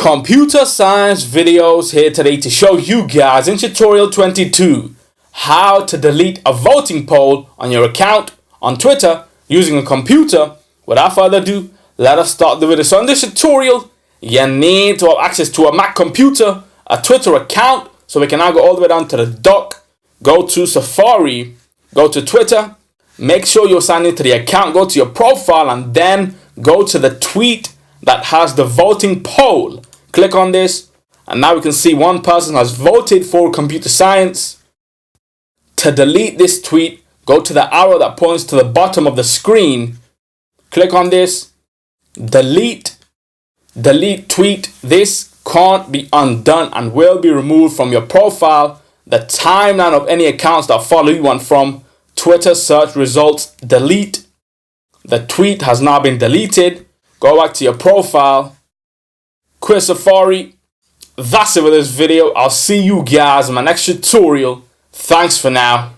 Computer science videos here today to show you guys in tutorial 22 how to delete a voting poll on your account on Twitter using a computer. Without further ado, let us start the video. So in this tutorial, you need to have access to a Mac computer, a Twitter account. So we can now go all the way down to the dock, go to Safari, go to Twitter, make sure you're signed into the account, go to your profile, and then go to the tweet that has the voting poll. Click on this, and now we can see one person has voted for computer science. To delete this tweet, go to the arrow that points to the bottom of the screen. Click on this, delete tweet. This can't be undone and will be removed from your profile, the timeline of any accounts that follow you, and from Twitter search results. Delete. The tweet has now been deleted. Go back to your profile, quit Safari. That's it for this video. I'll see you guys in my next tutorial. Thanks for now.